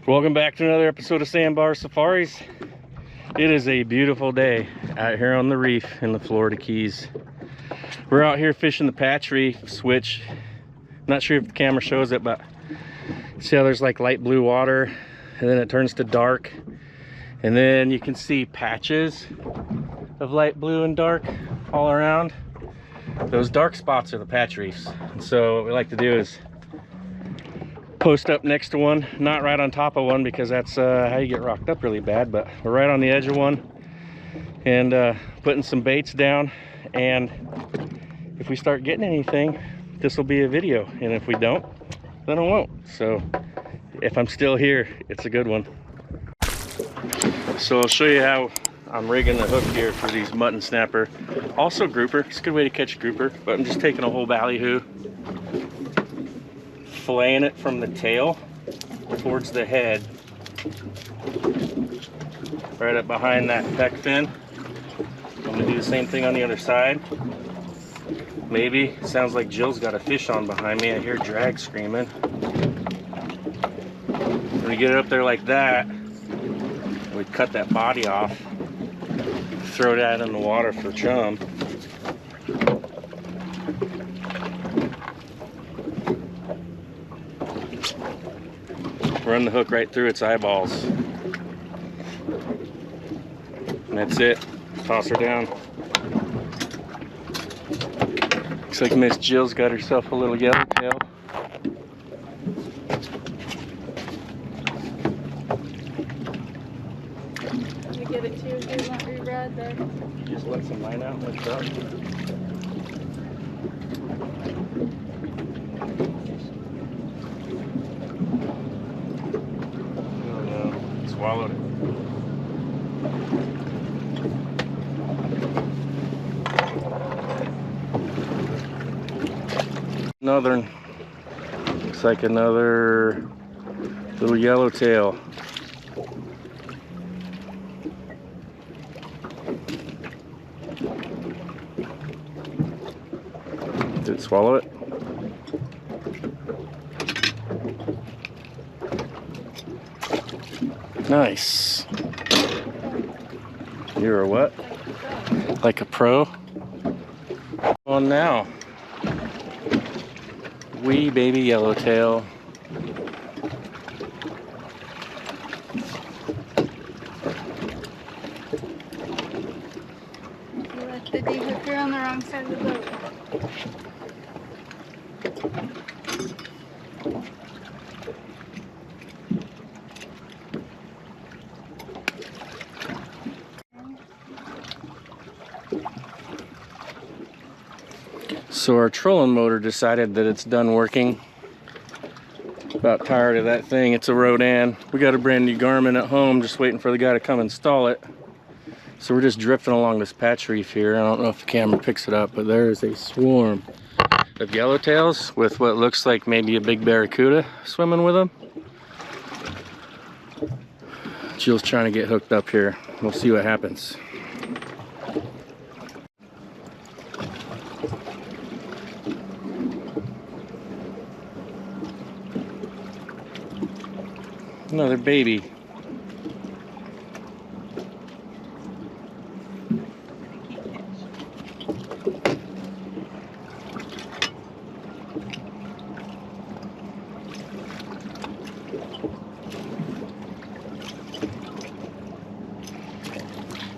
Welcome back to another episode of Sandbar Safaris. It is a beautiful day out here on the reef in the Florida Keys. We're out here fishing the patch reef, which I'm not sure if the camera shows it, but see how there's like light blue water and then it turns to dark, and then you can see patches of light blue and dark all around. Those dark spots are the patch reefs. And so what we like to do is post up next to one, not right on top of one, because that's how you get rocked up really bad, but we're right on the edge of one and putting some baits down, and if we start getting anything, this will be a video, and if we don't, then I won't. So if I'm still here, it's a good one. So I'll show you how I'm rigging the hook here for these Mutton Snapper, also grouper. It's a good way to catch a grouper, but I'm just taking a whole ballyhoo, filleting it from the tail towards the head, right up behind that pec fin. I'm gonna do the same thing on the other side. Maybe, sounds like Jill's got a fish on behind me. I hear drag screaming. When we get it up there like that, we cut that body off, throw that in the water for chum. Run the hook right through its eyeballs. And that's it. Toss her down. Looks like Miss Jill's got herself a little yellowtail. You get it too, do you want rebrad there? Just let some line out and let it up. Swallowed it. Another, looks like another little yellowtail. Did it swallow it? Nice. You're a what? Like a pro? On now. Wee baby yellowtail. You left the de-hooker on the wrong side of the boat. So our trolling motor decided that it's done working. About tired of that thing. It's a Rodan. We got a brand new Garmin at home, just waiting for the guy to come install it. So we're just drifting along this patch reef here. I don't know if the camera picks it up, but there is a swarm of yellowtails with what looks like maybe a big barracuda swimming with them. Jill's trying to get hooked up here. We'll see what happens. Another baby.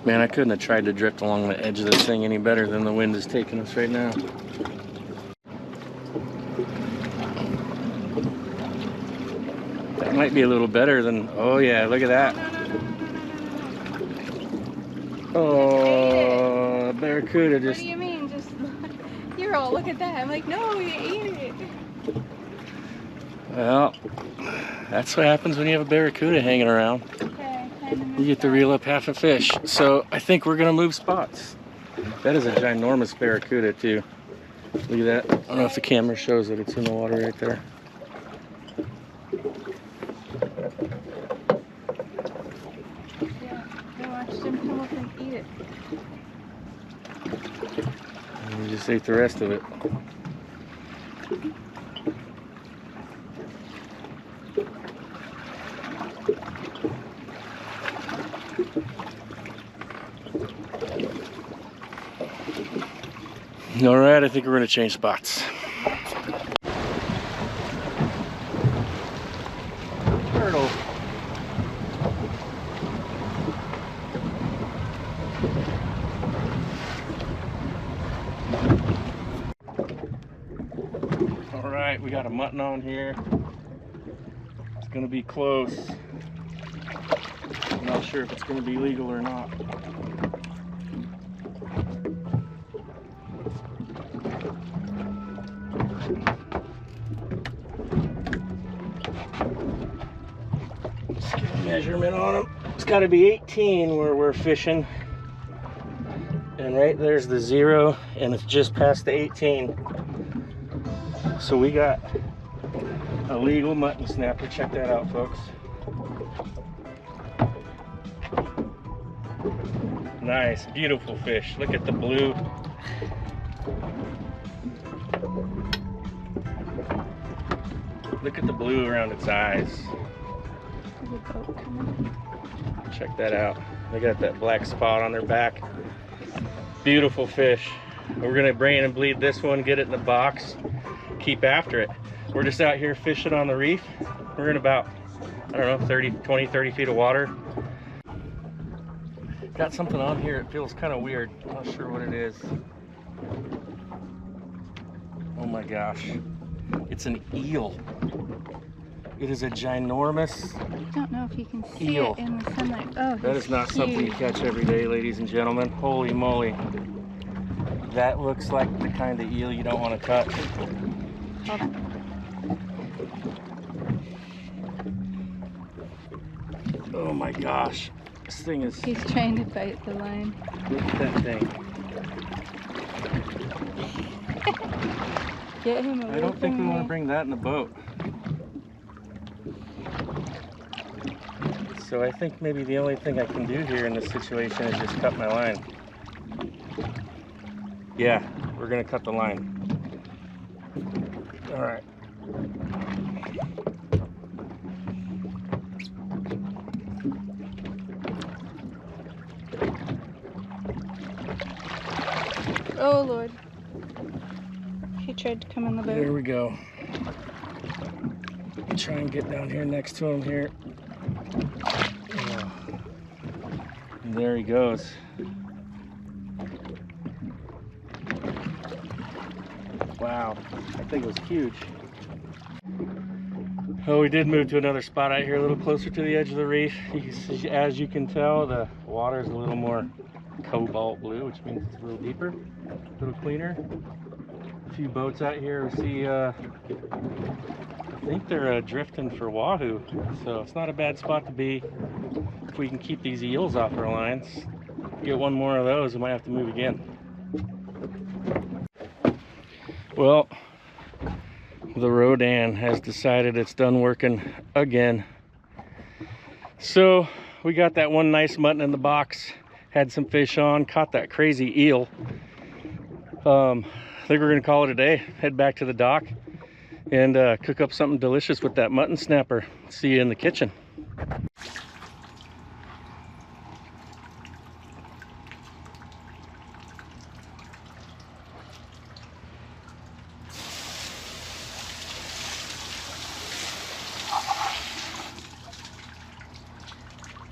Man, I couldn't have tried to drift along the edge of this thing any better than the wind is taking us right now. That might be a little better than, oh yeah, look at that. Oh, barracuda just... What do you mean? Just, you're all, look at that. I'm like, no, you ate it. Well, that's what happens when you have a barracuda hanging around. Okay, You get to reel up half a fish. So I think we're gonna move spots. That is a ginormous barracuda too. Look at that. I don't know if the camera shows it. It's in the water right there. Yeah, I watched him come up and eat it. And we just ate the rest of it. All right, I think we're gonna change spots. Turtle. All right, we got a mutton on here. It's gonna be close. I'm not sure if it's gonna be legal or not. Let's get a measurement on him. It's got to be 18 where we're fishing. And right there's the 0, and it's just past the 18. So we got a legal mutton snapper. Check that out, folks. Nice, beautiful fish. Look at the blue. Look at the blue around its eyes. Check that out. They got that black spot on their back. Beautiful fish. We're gonna brain and bleed this one, get it in the box, keep after it. We're just out here fishing on the reef. We're in about, I don't know, 20, 30 feet of water. Got something on here, it feels kind of weird. I'm not sure what it is. Oh my gosh. It's an eel. It is a ginormous I don't know if you can see eel. it in the sunlight. Oh, that is not huge. something you catch every day, ladies and gentlemen. Holy moly. That looks like the kind of eel you don't want to touch. Hold on. Oh my gosh. This thing is... He's trying to bite the line. Look at that thing. Get him away I don't think we from want to me. bring that in the boat. So I think maybe the only thing I can do here in this situation is just cut my line. Yeah, we're gonna cut the line. All right. Oh Lord. He tried to come in the boat. There we go. Try and get down here next to him here. Oh. And there he goes. Wow, that thing was huge. Oh, we did move to another spot out here a little closer to the edge of the reef. As you can tell, the water is a little more cobalt blue, which means it's a little deeper, a little cleaner. A few boats out here. We see, I think they're drifting for wahoo, so it's not a bad spot to be. If we can keep these eels off our lines, get one more of those, we might have to move again. Well, the Rodan has decided it's done working again. So we got that one nice mutton in the box, had some fish on, caught that crazy eel. I think we're gonna call it a day, head back to the dock and cook up something delicious with that mutton snapper. See you in the kitchen.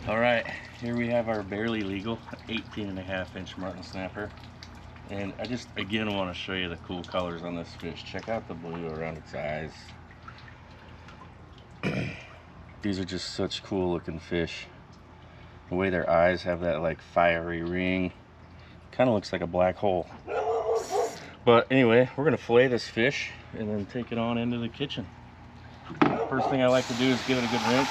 All right, here we have our barely legal 18.5-inch Mutton Snapper. And I just, again, want to show you the cool colors on this fish. Check out the blue around its eyes. These are just such cool looking fish. The way their eyes have that like fiery ring. Kind of looks like a black hole. But anyway, we're going to fillet this fish and then take it on into the kitchen. First thing I like to do is give it a good rinse.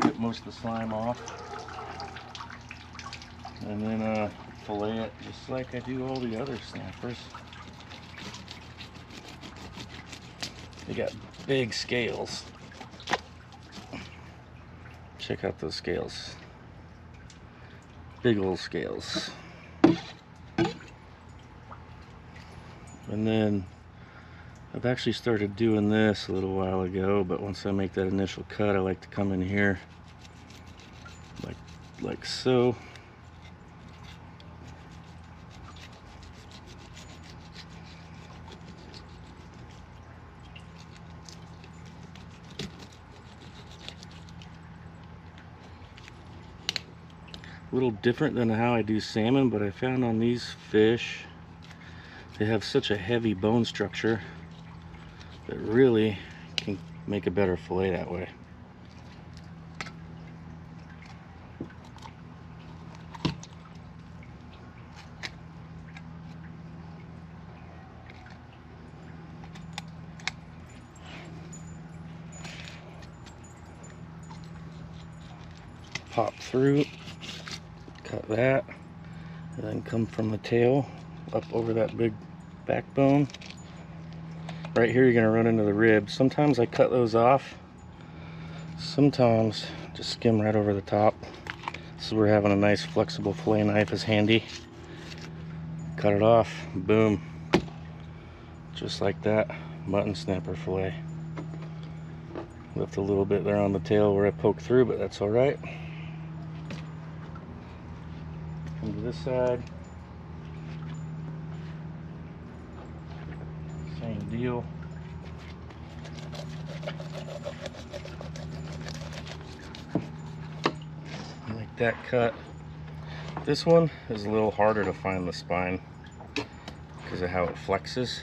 Get most of the slime off. And then fillet it just like I do all the other snappers. They got big scales. Check out those scales. Big old scales. And then I've actually started doing this a little while ago, but once I make that initial cut, I like to come in here like so. A little different than how I do salmon, but I found on these fish, they have such a heavy bone structure that really can make a better fillet that way. Pop through, cut that, and then come from the tail up over that big backbone. Right here you're going to run into the ribs. Sometimes I cut those off, sometimes just skim right over the top. This is where having a nice flexible fillet knife is handy. Cut it off, boom, just like that. Mutton snapper fillet. Left a little bit there on the tail where I poked through, but that's all right. Come to this side, same deal. Like that cut. This one is a little harder to find the spine because of how it flexes.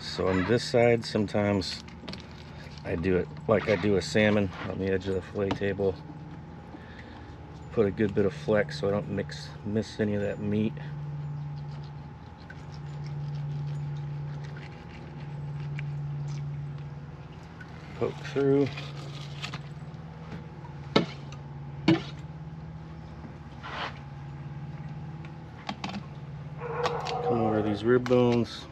So on this side, sometimes I do it like I do a salmon on the edge of the fillet table. Put a good bit of flex so I don't miss any of that meat. Poke through. Come over these rib bones.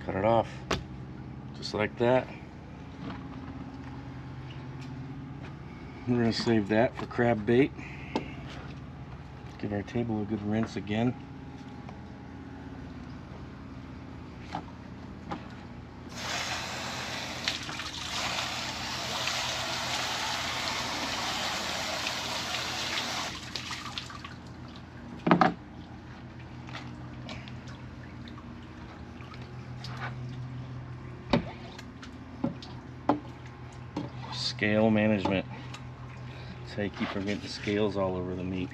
Cut it off, just like that. We're going to save that for crab bait. Give our table a good rinse again. Scale management. That's how you keep from getting the scales all over the meat.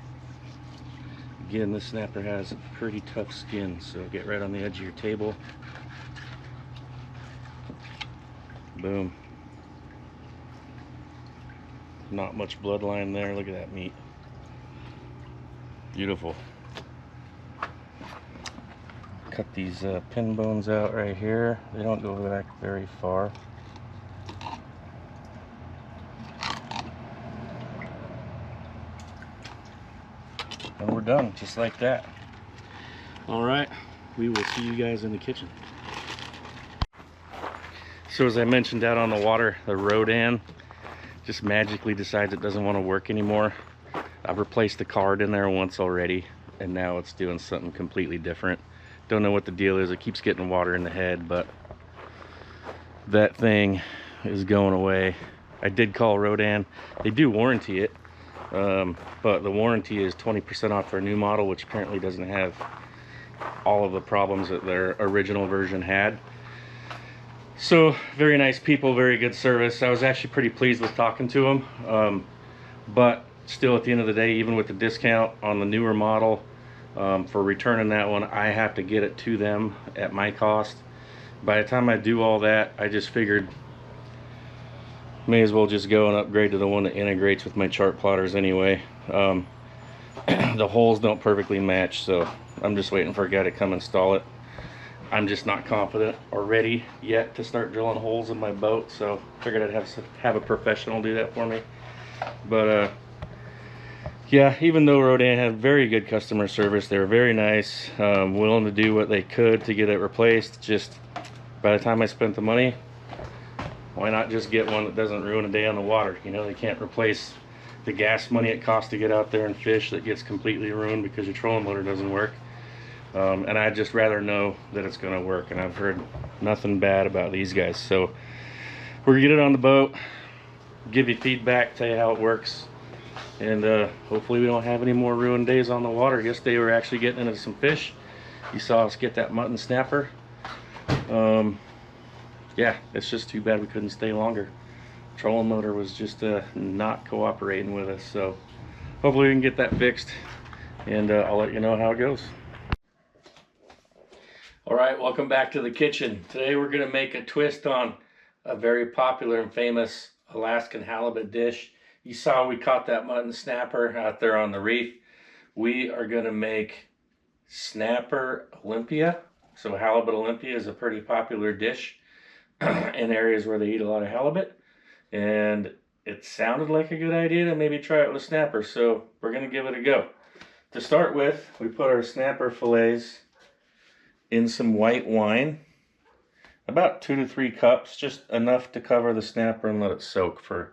Again, this snapper has a pretty tough skin, so get right on the edge of your table. Boom. Not much bloodline there. Look at that meat. Beautiful. Cut these pin bones out right here. They don't go back very far. And we're done, just like that. All right, we will see you guys in the kitchen. So as I mentioned, out on the water, the Rodan just magically decides it doesn't want to work anymore. I've replaced the card in there once already, and now it's doing something completely different. Don't know what the deal is. It keeps getting water in the head, but that thing is going away. I did call Rodan. They do warranty it. But the warranty is 20% off their new model, which apparently doesn't have all of the problems that their original version had. So very nice people, very good service. I was actually pretty pleased with talking to them, but still at the end of the day, even with the discount on the newer model, for returning that one, I have to get it to them at my cost. By the time I do all that, I just figured may as well just go and upgrade to the one that integrates with my chart plotters anyway. The holes don't perfectly match, so I'm just waiting for a guy to come install it. I'm just not confident or ready yet to start drilling holes in my boat, so figured I'd have a professional do that for me. But yeah, even though Rodan had very good customer service, they were very nice, willing to do what they could to get it replaced. Just by the time I spent the money, why not just get one that doesn't ruin a day on the water? You know, they can't replace the gas money it costs to get out there and fish that gets completely ruined because your trolling motor doesn't work. And I'd just rather know that it's going to work, and I've heard nothing bad about these guys. So We're gonna get it on the boat, give you feedback, tell you how it works, and hopefully we don't have any more ruined days on the water. Yesterday we were actually getting into some fish. You saw us get that mutton snapper. Yeah, it's just too bad we couldn't stay longer. Trolling motor was just not cooperating with us, so hopefully we can get that fixed, and I'll let you know how it goes. All right, welcome back to the kitchen. Today we're gonna make a twist on a very popular and famous Alaskan halibut dish. You saw we caught that mutton snapper out there on the reef. We are gonna make snapper Olympia. So halibut Olympia is a pretty popular dish in areas where they eat a lot of halibut. And it sounded like a good idea to maybe try it with snapper. So we're gonna give it a go. To start with, we put our snapper fillets in some white wine. About 2 to 3 cups, just enough to cover the snapper and let it soak for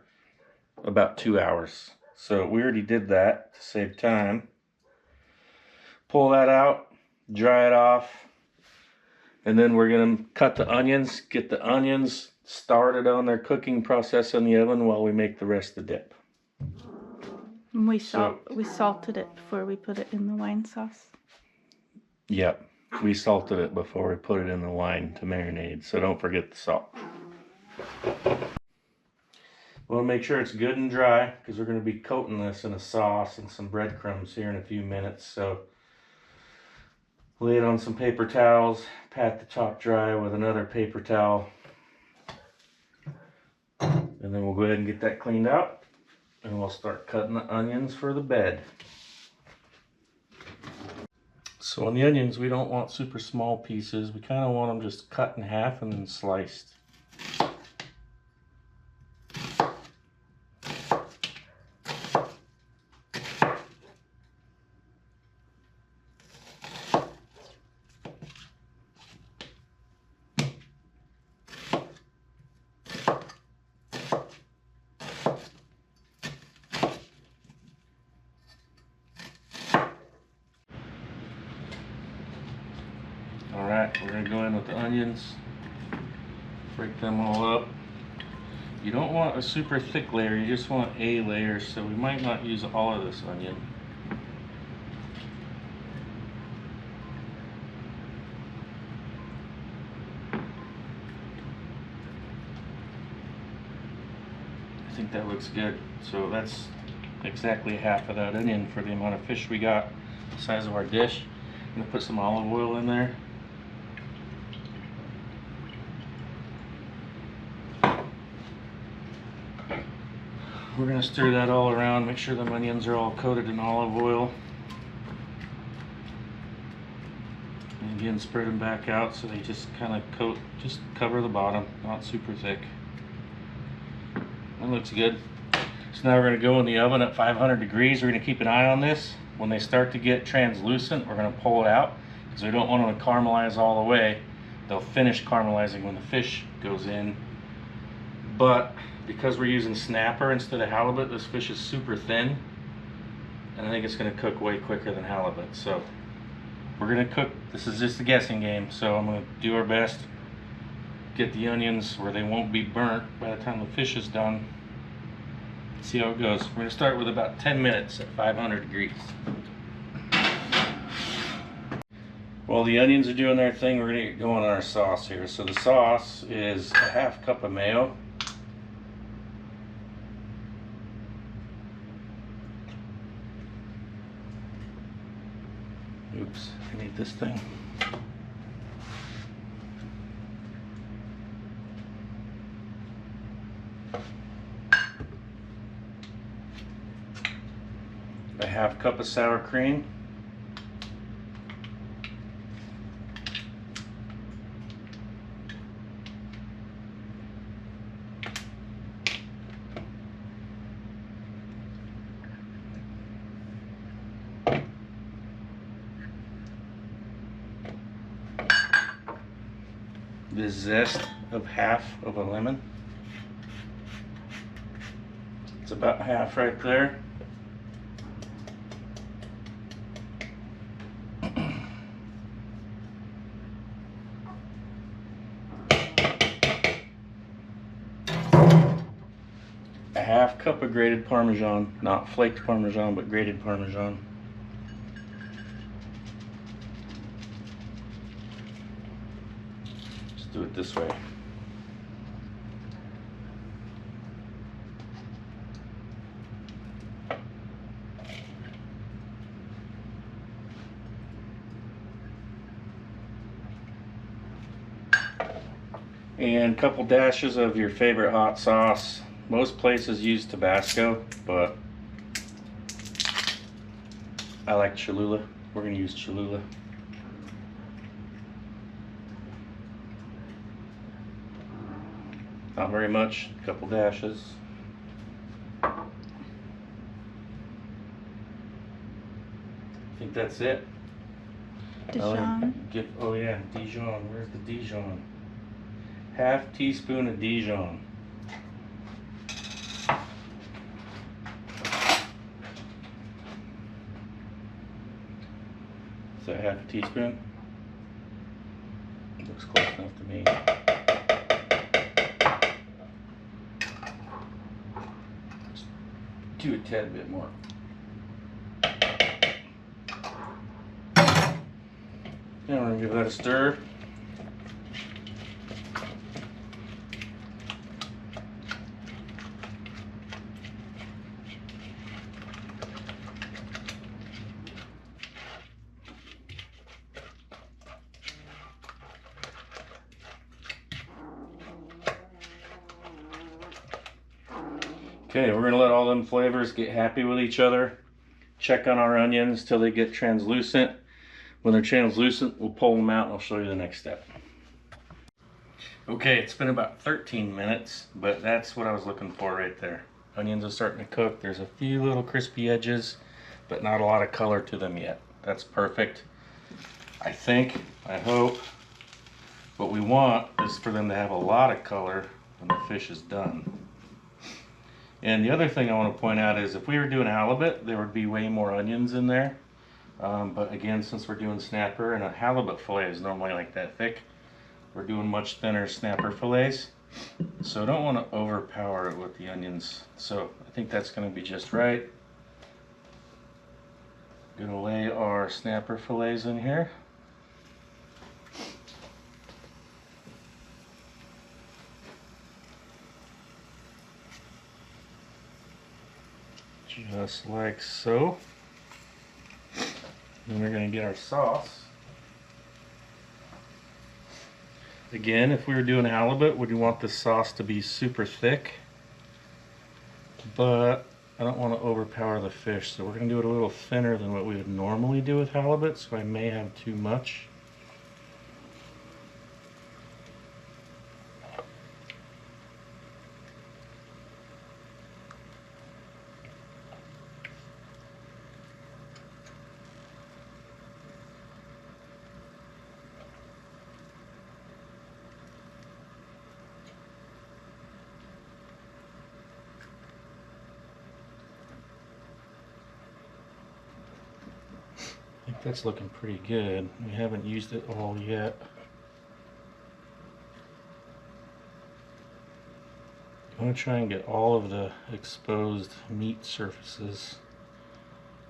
about 2 hours. So we already did that to save time. Pull that out, dry it off, and then we're gonna cut the onions, get the onions started on their cooking process in the oven while we make the rest of the dip. And we salted it before we put it in the wine sauce. Yep, we salted it before we put it in the wine to marinate, so don't forget the salt. We'll make sure it's good and dry because we're going to be coating this in a sauce and some breadcrumbs here in a few minutes. So lay it on some paper towels, pat the top dry with another paper towel, and then we'll go ahead and get that cleaned out, and we'll start cutting the onions for the bed. So on the onions, we don't want super small pieces. We kind of want them just cut in half and then sliced. Alright, we're going to go in with the onions, break them all up. You don't want a super thick layer, you just want a layer, so we might not use all of this onion. I think that looks good. So that's exactly half of that onion for the amount of fish we got, the size of our dish. I'm going to put some olive oil in there. We're going to stir that all around, make sure the onions are all coated in olive oil. And again, spread them back out so they just kind of coat, just cover the bottom, not super thick. That looks good. So now we're going to go in the oven at 500 degrees. We're going to keep an eye on this. When they start to get translucent, we're going to pull it out because we don't want them to caramelize all the way. They'll finish caramelizing when the fish goes in. But because we're using snapper instead of halibut, this fish is super thin, and I think it's going to cook way quicker than halibut. So we're going to cook, this is just a guessing game, so I'm going to do our best, get the onions where they won't be burnt by the time the fish is done. See how it goes. We're going to start with about 10 minutes at 500 degrees. While the onions are doing their thing, we're going to get going on our sauce here. So the sauce is a half cup of mayo. Oops, I need this thing. A half cup of sour cream. The zest of half of a lemon. It's about half right there. 1/2 cup of grated Parmesan, not flaked Parmesan, but grated Parmesan. Just do it this way. And a couple dashes of your favorite hot sauce. Most places use Tabasco, but I like Cholula. We're gonna use Cholula. Not very much, a couple dashes. I think that's it. Dijon. Oh yeah, Dijon. Where's the Dijon? 1/2 teaspoon of Dijon. Is that 1/2 teaspoon? Looks close enough to me. Just do a tad bit more. Now we're gonna give that a stir. Okay, we're gonna let all them flavors get happy with each other. Check on our onions till they get translucent. When they're translucent, we'll pull them out and I'll show you the next step. Okay, it's been about 13 minutes, but that's what I was looking for right there. Onions are starting to cook. There's a few little crispy edges, but not a lot of color to them yet. That's perfect. I think, I hope, what we want is for them to have a lot of color when the fish is done. And the other thing I want to point out is if we were doing halibut, there would be way more onions in there. But again, since we're doing snapper, and a halibut fillet is normally like that thick, we're doing much thinner snapper fillets. So I don't want to overpower it with the onions. So I think that's going to be just right. Gonna lay our snapper fillets in here. Just like so. Then we're going to get our sauce. Again, if we were doing halibut, would you want the sauce to be super thick? But I don't want to overpower the fish, so we're going to do it a little thinner than what we would normally do with halibut, so I may have too much. I think that's looking pretty good. We haven't used it all yet. I want to try and get all of the exposed meat surfaces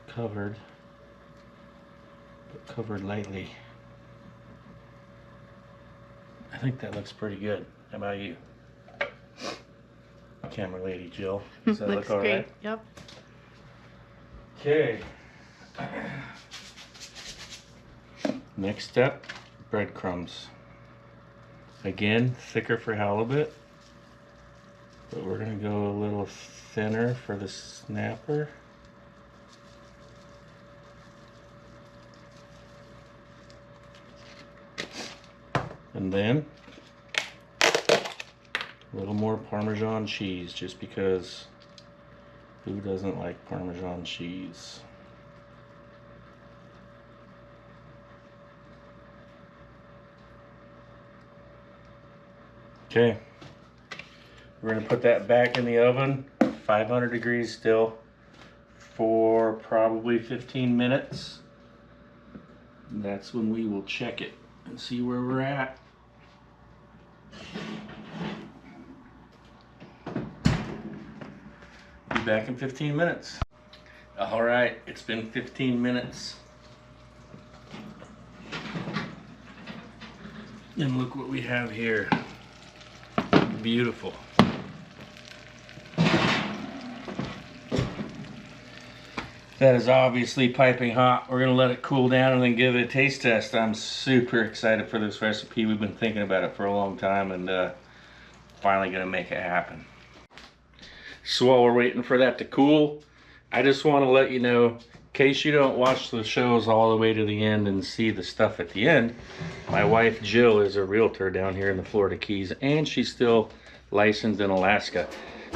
covered, but covered lightly. I think that looks pretty good. How about you? Camera lady Jill. Does that look all right? Yep. Okay. Next step, breadcrumbs. Again, thicker for halibut, but we're going to go a little thinner for the snapper. And then a little more Parmesan cheese, just because who doesn't like Parmesan cheese? Okay, we're going to put that back in the oven, 500 degrees still, for probably 15 minutes. And that's when we will check it and see where we're at. back in 15 minutes. All right, it's been 15 minutes. And look what we have here. Beautiful. That is obviously piping hot. We're gonna let it cool down and then give it a taste test. I'm super excited for this recipe. We've been thinking about it for a long time, and finally gonna make it happen. So while we're waiting for that to cool, I just want to let you know, in case you don't watch the shows all the way to the end and see the stuff at the end, my wife Jill is a realtor down here in the Florida Keys, and she's still licensed in Alaska.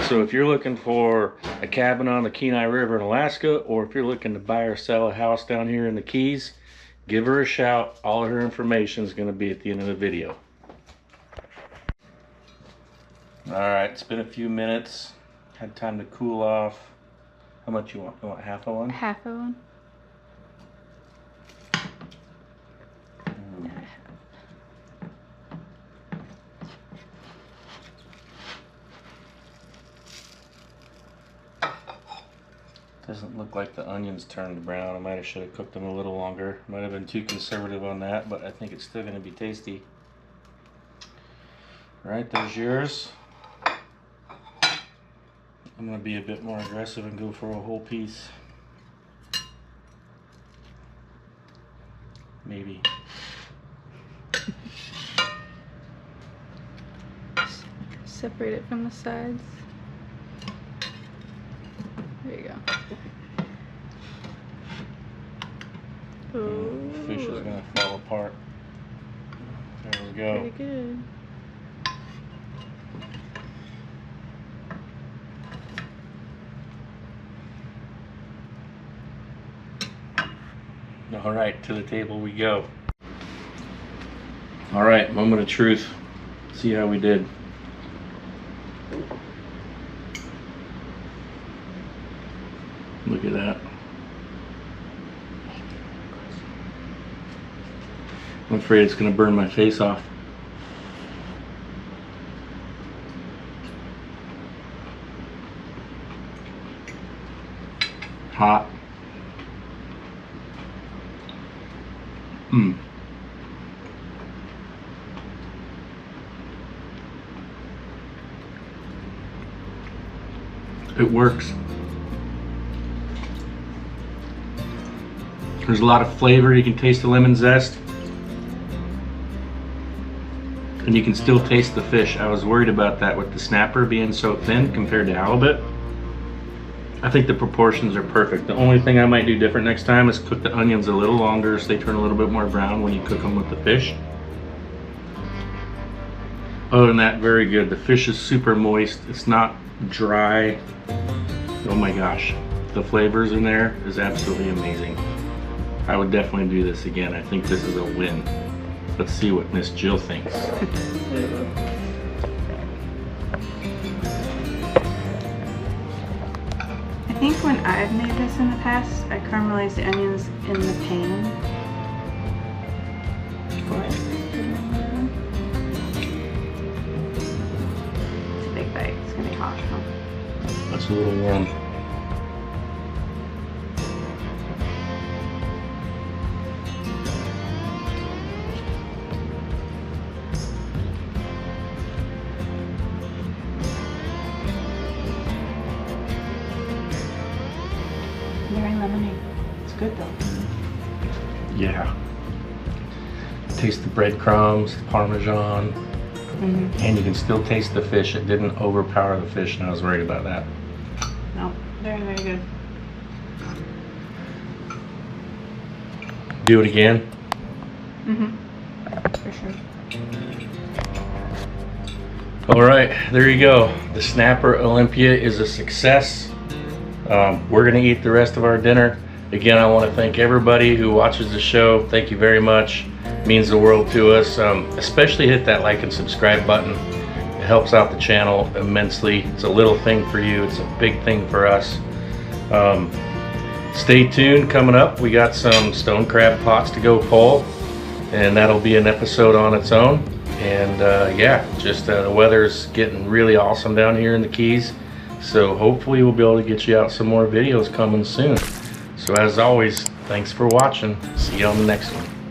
So if you're looking for a cabin on the Kenai River in Alaska, or if you're looking to buy or sell a house down here in the Keys, give her a shout. All of her information is going to be at the end of the video. All right, it's been a few minutes. Had time to cool off. How much you want? You want half of one? Half of one. Doesn't look like the onions turned brown. I might have should have cooked them a little longer. Might have been too conservative on that, but I think it's still going to be tasty. All right, there's yours. I'm going to be a bit more aggressive and go for a whole piece. Maybe. Separate it from the sides. There you go. Ooh. The fish is going to fall apart. There we go. Pretty good. All right, to the table we go. All right, moment of truth. See how we did. Look at that. I'm afraid it's going to burn my face off. Hot. Mmm. It works. There's a lot of flavor. You can taste the lemon zest. And you can still taste the fish. I was worried about that with the snapper being so thin compared to halibut. I think the proportions are perfect. The only thing I might do different next time is cook the onions a little longer so they turn a little bit more brown when you cook them with the fish. Other than that, very good. The fish is super moist. It's not dry. Oh my gosh. The flavors in there is absolutely amazing. I would definitely do this again. I think this is a win. Let's see what Miss Jill thinks. I think when I've made this in the past, I caramelize the onions in the pan. It's a big bite. It's gonna be hot. That's a little warm. Very lemony. It's good though. Yeah. Taste the breadcrumbs, the Parmesan, and you can still taste the fish. It didn't overpower the fish, and I was worried about that. No, very, very good. Do it again? For sure. All right, there you go. The Snapper Olympia is a success. We're gonna eat the rest of our dinner. Again, I want to thank everybody who watches the show. Thank you very much. It means the world to us. Especially hit that like and subscribe button. It helps out the channel immensely. It's a little thing for you. It's a big thing for us. Stay tuned. Coming up, we got some stone crab pots to go pull, and that'll be an episode on its own. And yeah, just the weather's getting really awesome down here in the Keys. So hopefully we'll be able to get you out some more videos coming soon. So as always, thanks for watching. See you on the next one.